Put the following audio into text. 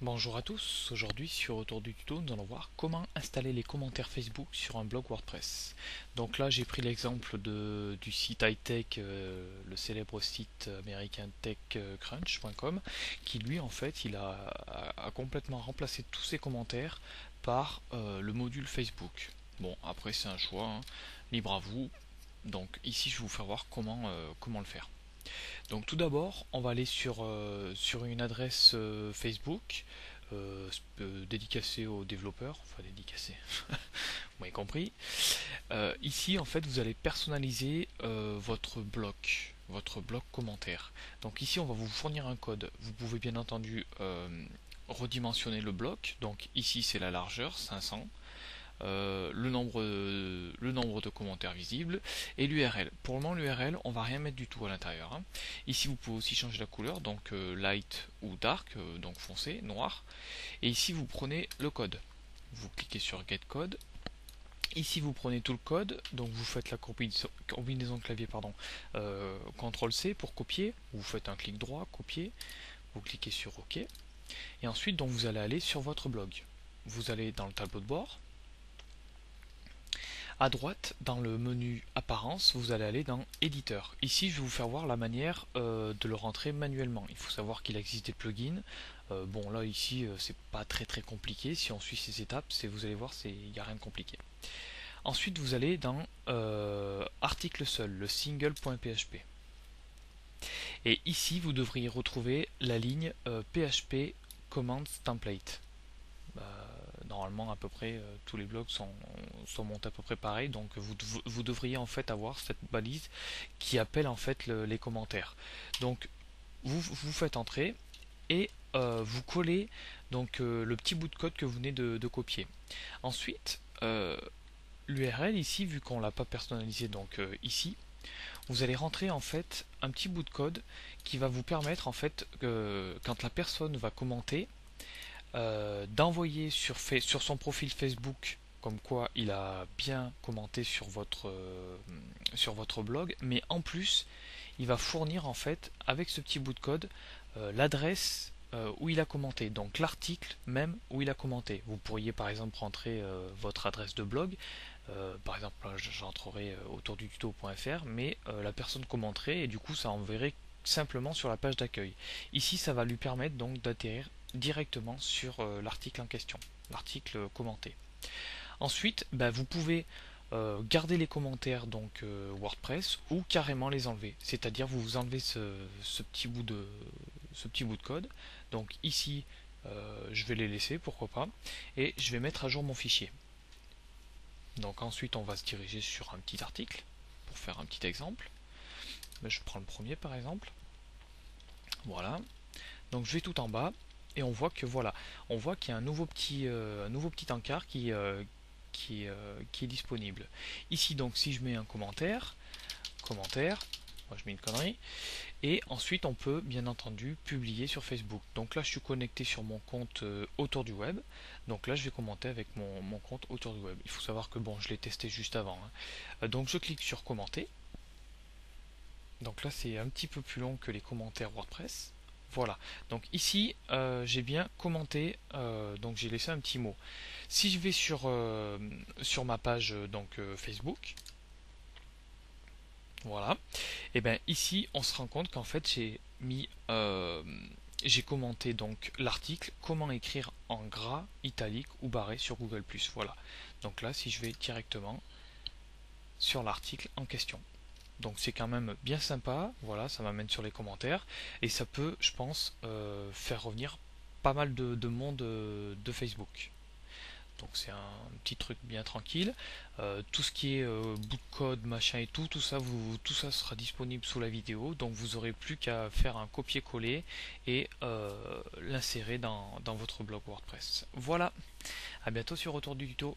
Bonjour à tous, aujourd'hui sur Retour du tuto nous allons voir comment installer les commentaires Facebook sur un blog WordPress. Donc là j'ai pris l'exemple du site hightech, le célèbre site américain techcrunch.com qui lui en fait a complètement remplacé tous ses commentaires par le module Facebook. Bon après c'est un choix, hein, libre à vous. Donc ici je vais vous faire voir comment le faire. Donc tout d'abord, on va aller sur une adresse Facebook dédicacée aux développeurs, enfin dédicacée, vous m'avez compris. Ici, en fait, vous allez personnaliser votre bloc commentaire. Donc ici, on va vous fournir un code. Vous pouvez bien entendu redimensionner le bloc. Donc ici, c'est la largeur, 500. Le nombre de commentaires visibles et l'URL. Pour le moment, l'URL, on va rien mettre du tout à l'intérieur, hein. Ici, vous pouvez aussi changer la couleur, donc light ou dark, donc foncé, noir. Et ici, vous prenez le code. Vous cliquez sur Get Code. Ici, vous prenez tout le code, donc vous faites la combinaison de clavier, pardon, CTRL-C pour copier. Vous faites un clic droit, copier. Vous cliquez sur OK. Et ensuite, donc, vous allez aller sur votre blog. Vous allez dans le tableau de bord. À droite, dans le menu Apparence, vous allez aller dans Éditeur. Ici, je vais vous faire voir la manière de le rentrer manuellement. Il faut savoir qu'il existe des plugins. Bon, là, ici, c'est pas très compliqué. Si on suit ces étapes, vous allez voir, il n'y a rien de compliqué. Ensuite, vous allez dans Article seul, le single.php. Et ici, vous devriez retrouver la ligne PHP Commands Template. Normalement à peu près tous les blogs sont montés à peu près pareil, donc vous devriez en fait avoir cette balise qui appelle en fait les commentaires. Donc vous faites entrer et vous collez donc le petit bout de code que vous venez de copier. Ensuite l'URL ici, vu qu'on l'a pas personnalisé, donc ici vous allez rentrer en fait un petit bout de code qui va vous permettre en fait que quand la personne va commenter, d'envoyer sur son profil Facebook comme quoi il a bien commenté sur votre blog, mais en plus il va fournir en fait avec ce petit bout de code l'adresse où il a commenté, donc l'article même où il a commenté. Vous pourriez par exemple rentrer votre adresse de blog, par exemple j'entrerai autour du tuto.fr, mais la personne commenterait et du coup ça enverrait simplement sur la page d'accueil. Ici ça va lui permettre donc d'atterrir directement sur l'article en question, l'article commenté. Ensuite, vous pouvez garder les commentaires donc WordPress ou carrément les enlever. C'est-à-dire vous enlevez ce petit bout de code. Donc ici, je vais les laisser, pourquoi pas, et je vais mettre à jour mon fichier. Donc ensuite, on va se diriger sur un petit article pour faire un petit exemple. Je prends le premier par exemple. Voilà. Donc je vais tout en bas et on voit que voilà, on voit qu'il y a un nouveau petit encart qui est disponible. Ici donc si je mets un commentaire, moi je mets une connerie, et ensuite on peut bien entendu publier sur Facebook. Donc là je suis connecté sur mon compte autour du web, donc là je vais commenter avec mon compte autour du web. Il faut savoir que bon je l'ai testé juste avant, hein. Donc je clique sur commenter. Donc là c'est un petit peu plus long que les commentaires WordPress. Voilà, donc ici j'ai bien commenté, donc j'ai laissé un petit mot. Si je vais sur ma page Facebook, voilà, et bien ici on se rend compte qu'en fait j'ai commenté donc l'article comment écrire en gras, italique ou barré sur Google+. Voilà, donc là si je vais directement sur l'article en question. Donc c'est quand même bien sympa, voilà, ça m'amène sur les commentaires et ça peut, je pense, faire revenir pas mal de monde de Facebook. Donc c'est un petit truc bien tranquille. Tout ce qui est bout de code, machin et tout ça, tout ça sera disponible sous la vidéo. Donc vous aurez plus qu'à faire un copier-coller et l'insérer dans votre blog WordPress. Voilà, à bientôt sur Retour du tuto.